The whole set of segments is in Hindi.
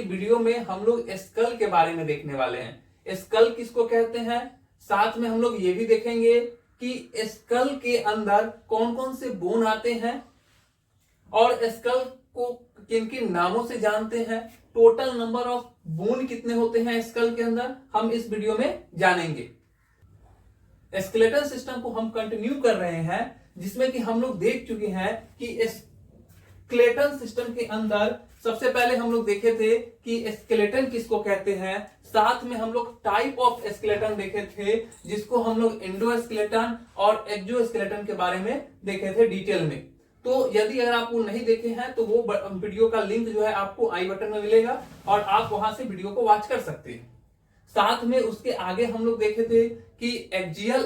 वीडियो में हम लोग स्कल के बारे में देखने वाले हैं। स्कल किसको कहते हैं, साथ में हम लोग ये भी देखेंगे कि स्कल के अंदर कौन कौन से बोन आते हैं और स्कल को किन किन नामों से जानते हैं, टोटल नंबर ऑफ बोन कितने होते हैं स्कल के अंदर, हम इस वीडियो में जानेंगे। स्केलेटल सिस्टम को हम कंटिन्यू कर रहे हैं, जिसमें कि हम लोग देख चुके हैं कि स्केलेटल सिस्टम के अंदर सबसे पहले हम लोग देखे थे कि स्केलेटन किसको कहते हैं, साथ में हम लोग टाइप ऑफ स्केलेटन देखे थे, जिसको हम लोग एंडोस्केलेटन और एक्सोस्केलेटन के बारे में देखे थे डिटेल में। तो यदि अगर आप वो नहीं देखे हैं तो वो वीडियो का लिंक जो है आपको आई बटन में मिलेगा और आप वहां से वीडियो को वॉच कर सकते हैं। साथ में उसके आगे हम लोग देखे थे कि axial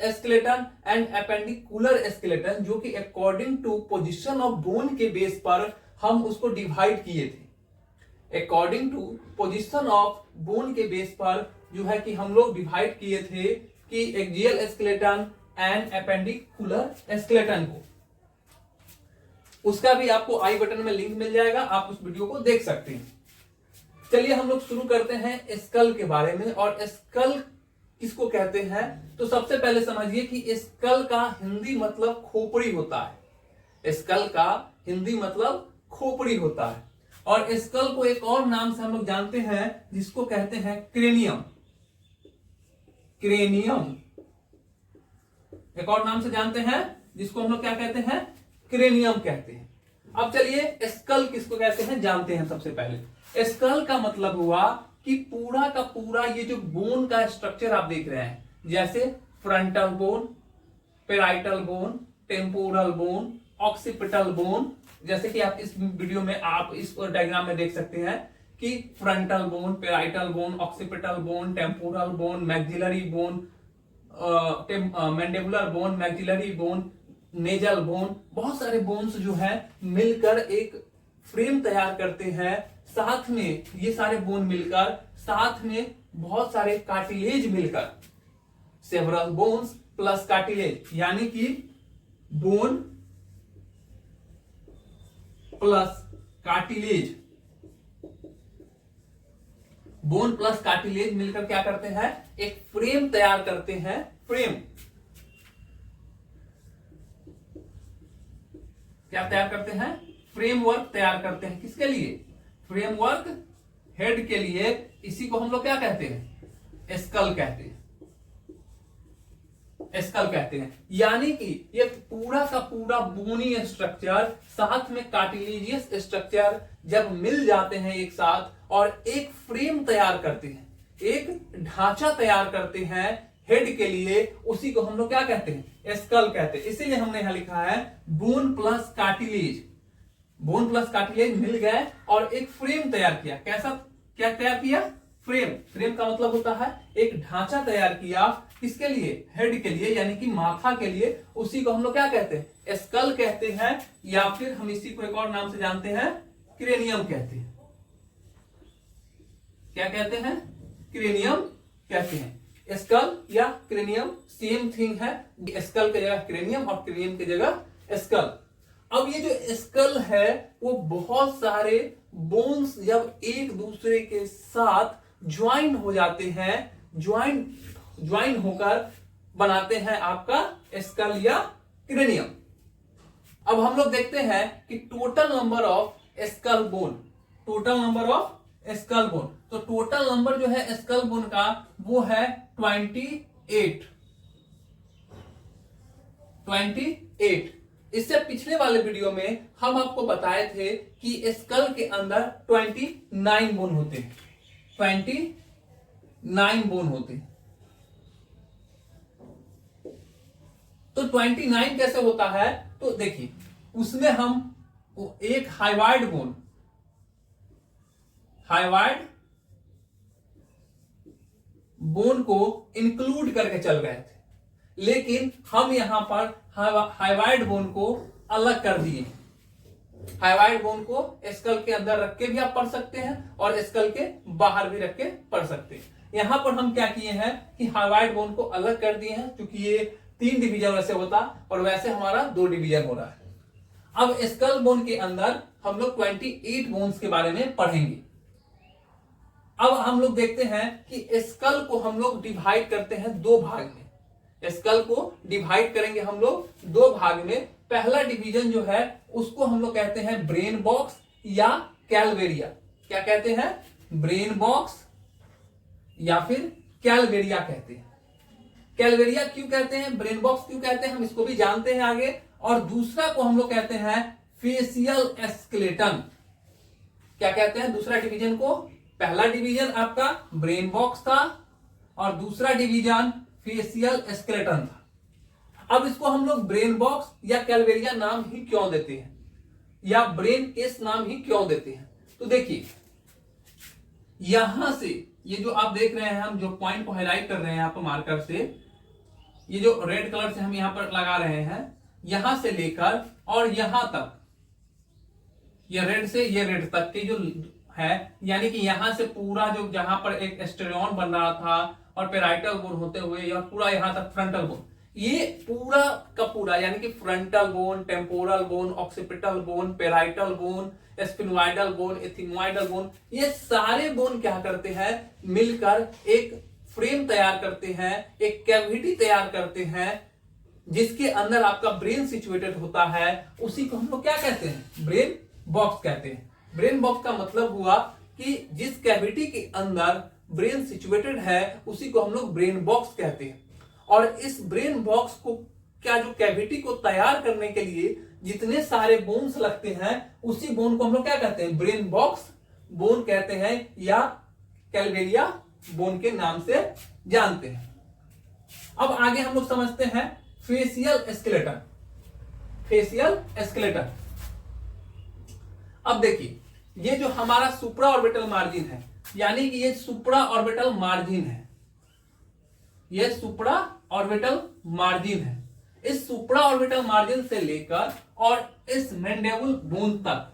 skeleton and appendicular skeleton, जो कि according to position of bone के बेस पर हम उसको डिवाइड किए थे। According to position of bone के बेस पर जो है कि हम लोग डिवाइड किए थे कि axial skeleton and appendicular skeleton को। उसका भी आपको आई बटन में लिंक मिल जाएगा, आप उस वीडियो को देख सकते हैं। चलिए हम लोग शुरू करते हैं स्कल के बारे में। और स्कल किसको कहते हैं, तो सबसे पहले समझिए कि स्कल का हिंदी मतलब खोपड़ी होता है। स्कल का हिंदी मतलब खोपड़ी होता है। और स्कल को एक और नाम से हम लोग जानते हैं, जिसको कहते हैं क्रेनियम। क्रेनियम एक और नाम से जानते हैं, जिसको हम लोग क्या कहते हैं, क्रेनियम कहते हैं। अब चलिए स्कल किसको कहते हैं जानते हैं। सबसे पहले स्कल का मतलब हुआ कि पूरा का पूरा ये जो बोन का स्ट्रक्चर आप देख रहे हैं, जैसे frontal bone, parietal bone, temporal bone, occipital bone, जैसे कि आप इस वीडियो में आप इस डायग्राम में देख सकते हैं कि frontal bone, parietal bone, occipital bone, temporal bone, maxillary bone, mandibular bone, maxillary bone, nasal bone, बहुत सारे बोन्स जो है मिलकर एक फ्रेम तैयार करते हैं। साथ में ये सारे बोन मिलकर, साथ में बहुत सारे कार्टिलेज मिलकर, सेवरल बोन्स प्लस कार्टिलेज, यानी कि bone plus cartilage, bone plus cartilage मिलकर क्या करते हैं, एक फ्रेम तैयार करते हैं। फ्रेम क्या तैयार करते हैं, फ्रेमवर्क तैयार करते हैं। किसके लिए, फ्रेमवर्क हेड के लिए। इसी को हम लोग क्या कहते हैं, स्कल कहते हैं। स्कल कहते हैं, यानी कि ये पूरा का पूरा बोनी स्ट्रक्चर साथ में कार्टिलेजियस स्ट्रक्चर जब मिल जाते हैं एक साथ और एक फ्रेम तैयार करते हैं, एक ढांचा तैयार करते हैं हेड के लिए, उसी को हम लोग क्या कहते हैं, स्कल कहते हैं। इसीलिए हमने यहां लिखा है bone plus cartilage. Bone plus cartilage मिल गए और एक फ्रेम तैयार किया। कैसा, क्या तैयार किया, फ्रेम। फ्रेम का मतलब होता है एक ढांचा तैयार किया, किसके लिए, हेड के लिए, यानी कि माथा के लिए। उसी को हम लोग क्या कहते हैं, स्कल कहते हैं, या फिर हम इसी को एक और नाम से जानते हैं, क्रेनियम कहते हैं। क्या कहते हैं, क्रेनियम कहते हैं। स्कल या क्रेनियम सेम थिंग है। स्कल की जगह क्रेनियम और क्रेनियम की जगह स्कल। अब ये जो स्कल है वो बहुत सारे बोन्स जब एक दूसरे के साथ ज्वाइन हो जाते हैं, ज्वाइन होकर बनाते हैं आपका स्कल या क्रेनियम। अब हम लोग देखते हैं कि total number of skull bone, total number of skull bone. तो टोटल नंबर जो है स्कल बोन का वो है 28। इससे पिछले वाले वीडियो में हम आपको बताए थे कि स्कल के अंदर 29 बोन होते हैं, 29 बोन होते हैं। तो 29 कैसे होता है, तो देखिए उसमें हम एक हाइवाइड बोन को इंक्लूड करके चल गए थे, लेकिन हम यहां पर हाइवाइड बोन को अलग कर दिए। हाइवाइड बोन को स्कल के अंदर रख के भी आप पढ़ सकते हैं और स्कल के बाहर भी रख के पढ़ सकते हैं। यहां पर हम क्या किए हैं कि हाइवाइड बोन को अलग कर दिए हैं, क्योंकि ये 3 डिवीजन वैसे होता और वैसे हमारा 2 डिवीजन हो रहा है। अब स्कल बोन के अंदर हम लोग 28 बोन्स के बारे में पढ़ेंगे। अब हम लोग देखते हैं कि स्कल को हम लोग डिवाइड करते हैं दो भाग में। स्कल को डिवाइड करेंगे हम लोग दो भाग में। पहला डिवीजन जो है उसको हम लोग कहते हैं ब्रेन बॉक्स या कैलवेरिया। क्या कहते हैं? ब्रेन बॉक्स या फिर कैलवेरिया कहते हैं। कैलवेरिया क्यों कहते हैं, ब्रेन बॉक्स क्यों कहते हैं, हम इसको भी जानते हैं आगे। और दूसरा को हम लोग कहते हैं फेशियल स्केलेटन। क्या कहते हैं दूसरा डिवीजन को? पहला डिवीजन आपका ब्रेन बॉक्स था और दूसरा डिवीजन फेशियल स्केलेटन था। अब इसको हम लोग ब्रेन बॉक्स या कैलवेरिया नाम ही क्यों देते हैं, या ब्रेन केस नाम ही क्यों देते हैं? तो देखिए, यहां से ये जो आप देख रहे हैं, हम जो पॉइंट को हाईलाइट कर रहे हैं यहाँ पर मार्कर से, ये जो रेड कलर से हम यहां पर लगा रहे हैं, यहां से लेकर और यहां तक, ये रेड से ये रेड तक की जो है, यानी कि यहां से पूरा जो जहां पर एक एस्टेरियन बन रहा था और पेराइटल बोन होते हुए और पूरा यहां तक फ्रंटल बोन, ये पूरा का पूरा यानी कि frontal bone, temporal bone, occipital bone, parietal bone, sphenoidal bone, ethmoidal bone, ये सारे बोन क्या करते हैं, मिलकर एक फ्रेम तैयार करते हैं, एक कैविटी तैयार करते हैं, जिसके अंदर आपका ब्रेन सिचुएटेड होता है। उसी को हम लोग क्या कहते हैं? ब्रेन बॉक्स कहते हैं। ब्रेन बॉक्स का मतलब हुआ कि जिस कैविटी के अंदर ब्रेन सिचुएटेड है उसी को हम लोग ब्रेन बॉक्स कहते हैं। और इस ब्रेन बॉक्स को क्या जो कैविटी को तैयार करने के लिए जितने सारे बोन्स लगते हैं, उसी बोन को हम लोग क्या कहते हैं? ब्रेन बॉक्स बोन कहते हैं या कैलवेरिया बोन के नाम से जानते हैं। अब आगे हम लोग समझते हैं फेशियल स्केलेटन। फेशियल स्केलेटन, अब देखिए, ये जो हमारा सुप्रा ऑर्बिटल मार्जिन है, यानी कि ये सुप्रा ऑर्बिटल मार्जिन है, ये सुप्रा ऑर्बिटल मार्जिन है। इस सुप्रा ऑर्बिटल मार्जिन से लेकर और इस मैंडिबल बोन तक,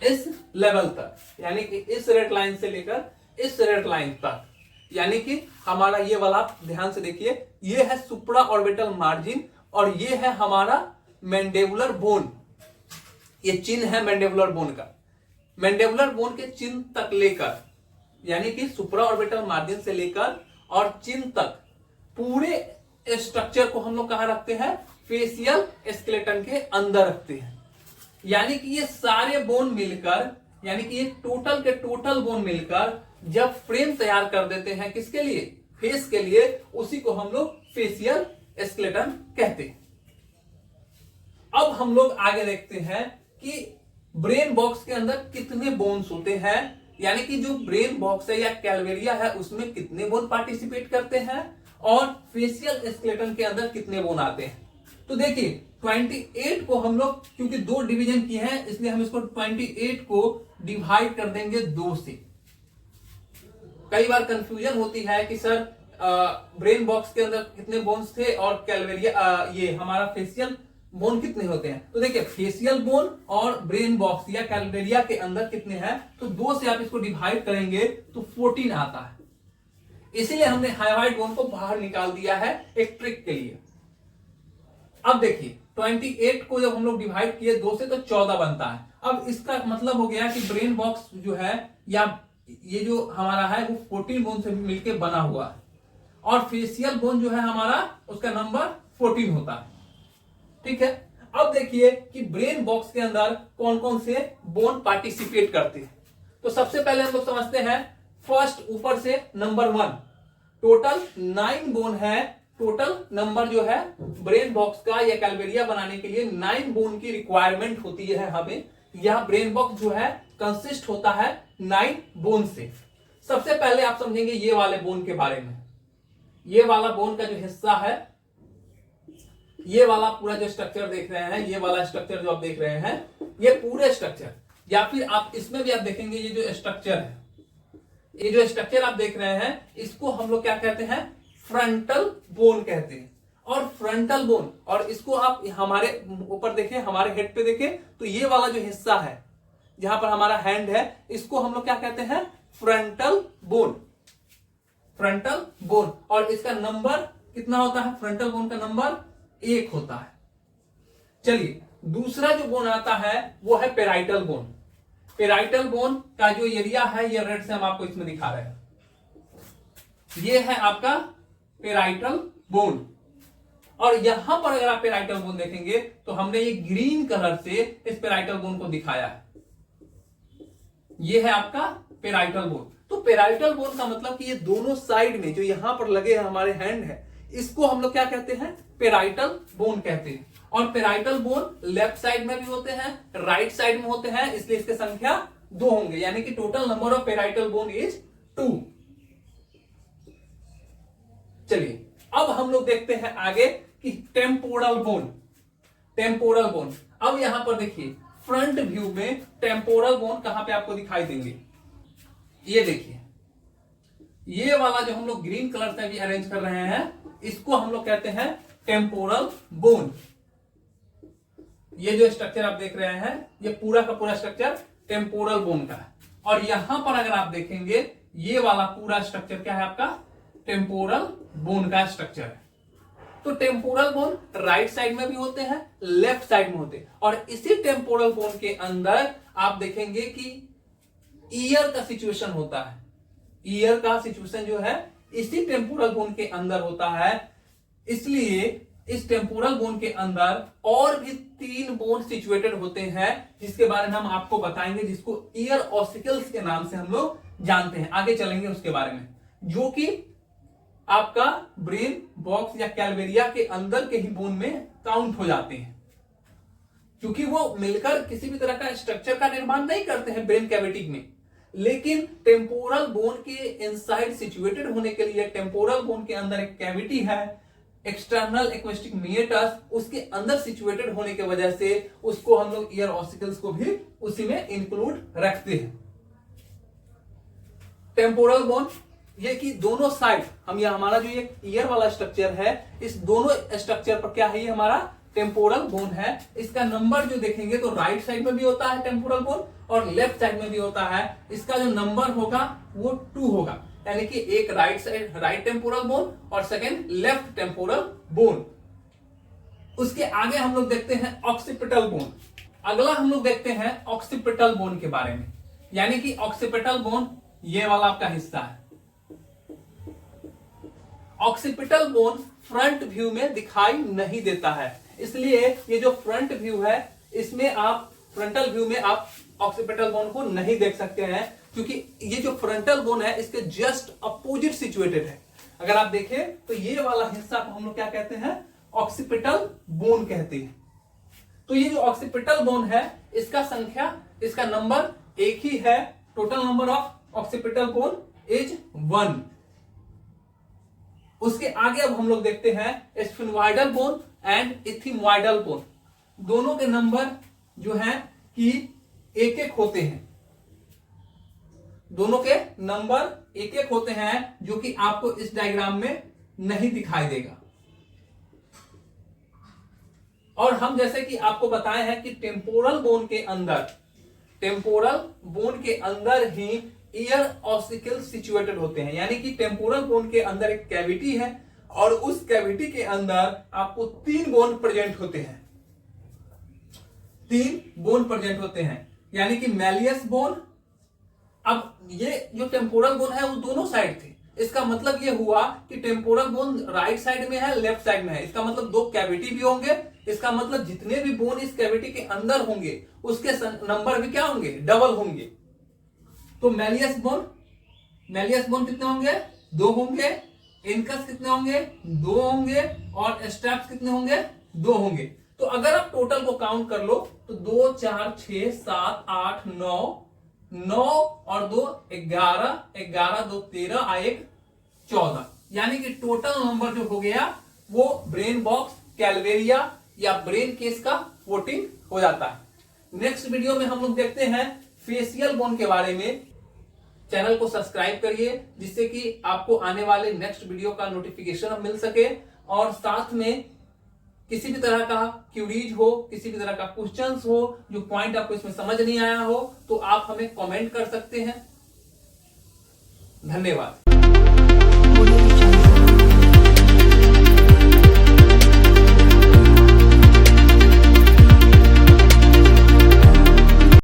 इस लेवल तक, यानी कि इस रेड लाइन से लेकर इस रेड लाइन तक, यानी कि हमारा ये वाला ध्यान से देखिए, ये है सुप्रा ऑर्बिटल मार्जिन और ये है हमारा मैंडिबुलर बोन। ये चिन्ह है मैंडिबुलर बोन का। मैंडिबुलर बोन के चिन्ह तक लेकर, यानी कि सुप्रा ऑर्बिटल मार्जिन से लेकर और चिन्ह तक पूरे स्ट्रक्चर को हम लोग कहां रखते हैं? फेशियल स्केलेटन के अंदर रखते हैं। यानी कि ये सारे बोन मिलकर, यानी कि ये टोटल के टोटल बोन मिलकर जब फ्रेम तैयार कर देते हैं, किसके लिए? फेस के लिए, उसी को हम लोग फेशियल स्केलेटन कहते हैं। अब हम लोग आगे देखते हैं कि ब्रेन बॉक्स के अंदर कितने बोन्स होते हैं, यानी कि जो ब्रेन बॉक्स है या कैलवेरिया है उसमें कितने बोन पार्टिसिपेट करते हैं और फेशियल स्केलेटन के अंदर कितने बोन आते हैं। तो देखिए 28 को हम लोग, क्योंकि दो डिवीजन किए हैं इसलिए हम इसको 28 को डिवाइड कर देंगे 2 से। कई बार कंफ्यूजन होती है कि सर ब्रेन बॉक्स के अंदर कितने बोन्स थे और कैलवेरिया ये हमारा फेशियल बोन कितने होते हैं। तो देखिए फेशियल बोन और ब्रेन बॉक्स या कैलवेरिया के अंदर कितने हैं, तो 2 से आप इसको डिवाइड करेंगे तो 14 आता है। इसीलिए हमने हाइवाइड बोन को बाहर निकाल दिया है एक ट्रिक के लिए। अब देखिए 28 को जब हम लोग डिवाइड किए 2 से तो 14 बनता है। अब इसका मतलब हो गया कि ब्रेन बॉक्स जो है या ये जो हमारा है वो 14 बोन से मिलकर बना हुआ है और फेशियल बोन जो है हमारा उसका नंबर 14 होता है। ठीक है, अब देखिए कि ब्रेन बॉक्स के अंदर कौन कौन से बोन पार्टिसिपेट करते हैं। तो सबसे पहले हम लोग समझते हैं फर्स्ट ऊपर से नंबर 1, टोटल 9 बोन है। टोटल नंबर जो है ब्रेन बॉक्स का या कैलवेरिया बनाने के लिए 9 बोन की रिक्वायरमेंट होती है हमें। यह ब्रेन बॉक्स जो है कंसिस्ट होता है 9 बोन से। सबसे पहले आप समझेंगे ये वाले बोन के बारे में। ये वाला बोन का जो हिस्सा है, ये वाला पूरा जो स्ट्रक्चर देख रहे हैं, ये वाला स्ट्रक्चर जो आप देख रहे हैं, ये पूरे स्ट्रक्चर, या फिर आप इसमें भी आप देखेंगे ये जो स्ट्रक्चर है, ये जो स्ट्रक्चर आप देख रहे हैं, इसको हम लोग क्या कहते हैं? फ्रंटल बोन कहते हैं। और फ्रंटल बोन, और इसको आप हमारे ऊपर देखें, हमारे हेड पे देखें, तो ये वाला जो हिस्सा है जहां पर हमारा हैंड है, इसको हम लोग क्या कहते हैं? Frontal bone. फ्रंटल बोन, और इसका नंबर कितना होता है? फ्रंटल बोन का नंबर 1 होता है। चलिए दूसरा जो बोन आता है वो है पेराइटल बोन। पेराइटल बोन का जो एरिया है ये रेड से हम आपको इसमें दिखा रहे हैं, ये है आपका पेराइटल बोन। और यहां पर अगर आप पेराइटल बोन देखेंगे तो हमने ये ग्रीन कलर से इस पेराइटल बोन को दिखाया है, ये है आपका पेराइटल बोन। तो पेराइटल बोन का मतलब कि ये दोनों साइड में जो यहां पर लगे हैं हमारे हैंड है, इसको हम लोग क्या कहते हैं, पेराइटल बोन कहते हैं। और पेराइटल बोन लेफ्ट साइड में भी होते हैं, राइट साइड में होते हैं, इसलिए इसकी संख्या 2 होंगे, यानी कि total number of parietal bone is 2। चलिए अब हम लोग देखते हैं आगे कि टेम्पोरल बोन। टेम्पोरल बोन, अब यहां पर देखिए फ्रंट व्यू में टेम्पोरल बोन कहां पे आपको दिखाई देंगे, ये देखिए, ये वाला जो हम लोग ग्रीन कलर से भी अरेंज कर रहे हैं, इसको हम लोग कहते हैं टेम्पोरल बोन। ये जो स्ट्रक्चर आप देख रहे हैं, ये पूरा का पूरा स्ट्रक्चर टेम्पोरल बोन का है। और यहां पर अगर आप देखेंगे, ये वाला पूरा स्ट्रक्चर क्या है आपका, टेम्पोरल बोन का स्ट्रक्चर है। तो टेम्पोरल बोन राइट साइड में भी होते हैं, लेफ्ट साइड में होते हैं। और इसी टेम्पोरल बोन के अंदर आप देखेंगे कि ईयर का सिचुएशन होता है। ईयर का सिचुएशन जो है इसी टेम्पोरल बोन के अंदर होता है, इसलिए इस टेम्पोरल बोन के अंदर और भी 3 बोन सिचुएटेड होते हैं, जिसके बारे में हम आपको बताएंगे, जिसको ईयर ऑसिकल्स के नाम से हम लोग जानते हैं। आगे चलेंगे उसके बारे में, जो कि आपका ब्रेन बॉक्स या कैलवेरिया के अंदर के ही बोन में काउंट हो जाते हैं, क्योंकि वो मिलकर किसी भी तरह का स्ट्रक्चर का निर्माण नहीं करते हैं ब्रेन कैविटी में। लेकिन टेम्पोरल बोन के इनसाइड सिचुएटेड होने के लिए टेम्पोरल बोन के अंदर एक कैविटी है, एक्सटर्नल एक्वेस्टिक मिएटस, उसके अंदर सिचुएटेड होने की वजह से उसको हम लोग ईयर ऑसिकल्स को भी उसी में इंक्लूड रखते हैं। टेम्पोरल बोन, ये कि दोनों साइड हम, ये हमारा जो ये ईयर वाला स्ट्रक्चर है, इस दोनों स्ट्रक्चर पर क्या है, ये हमारा टेम्पोरल बोन है। इसका नंबर जो देखेंगे तो राइट साइड में भी होता है टेम्पोरल बोन और लेफ्ट साइड में भी होता है। इसका जो नंबर होगा वो 2 होगा, यानी कि एक right side right temporal bone और सेकेंड लेफ्ट टेम्पोरल बोन। उसके आगे हम लोग देखते हैं ऑक्सीपिटल बोन। अगला हम लोग देखते हैं ऑक्सीपिटल बोन के बारे में, यानी कि ऑक्सीपिटल बोन ये वाला आपका हिस्सा है। ऑक्सीपिटल बोन फ्रंट व्यू में दिखाई नहीं देता है, इसलिए ये जो फ्रंट व्यू है, इसमें आप फ्रंटल व्यू में आप ऑक्सीपिटल बोन को नहीं देख सकते हैं, क्योंकि ये जो फ्रंटल बोन है इसके जस्ट अपोजिट सिचुएटेड है। अगर आप देखें तो ये वाला हिस्सा को हम लोग क्या कहते हैं, ऑक्सीपिटल बोन कहते हैं। तो ये जो ऑक्सीपिटल बोन है, इसका संख्या, इसका नंबर एक ही है। Total number of occipital bone is 1। उसके आगे अब हम लोग देखते हैं स्फिनोइडल बोन एंड इथिमोइडल बोन। दोनों के नंबर जो है कि एक एक होते हैं, दोनों के नंबर एक एक होते हैं, जो कि आपको इस डायग्राम में नहीं दिखाई देगा। और हम जैसे कि आपको बताए हैं कि टेम्पोरल बोन के अंदर ही ईयर ऑसिकल सिचुएटेड होते हैं, यानी कि टेम्पोरल बोन के अंदर एक कैविटी है और उस कैविटी के अंदर आपको 3 बोन प्रेजेंट होते हैं। 3 बोन प्रेजेंट होते हैं, यानी कि मैलियस बोन। अब ये जो टेम्पोरल बोन है वो दोनों साइड थे, इसका मतलब ये हुआ कि टेम्पोरल बोन राइट साइड में है, लेफ्ट साइड में है। इसका मतलब 2 कैविटी भी होंगे, इसका मतलब जितने भी बोन इस कैविटी के अंदर होंगे उसके नंबर भी क्या होंगे, डबल होंगे। तो मैलियस बोन कितने होंगे, 2 होंगे। इनकस कितने होंगे, 2 होंगे। और स्ट्रैप्स कितने होंगे, 2 होंगे। तो अगर आप टोटल को काउंट कर लो तो 2 4 6 7 8 9 और 2 11, 11 2 13 1 14, यानी कि टोटल नंबर जो हो गया वो ब्रेन बॉक्स, कैलवेरिया या ब्रेन केस का 14 हो जाता है। नेक्स्ट वीडियो में हम लोग देखते हैं फेशियल बोन के बारे में। चैनल को सब्सक्राइब करिए, जिससे कि आपको आने वाले नेक्स्ट वीडियो का नोटिफिकेशन मिल सके। और साथ में किसी भी तरह का क्यूरीज हो, किसी भी तरह का क्वेश्चंस हो, जो पॉइंट आपको इसमें समझ नहीं आया हो, तो आप हमें कमेंट कर सकते हैं। धन्यवाद।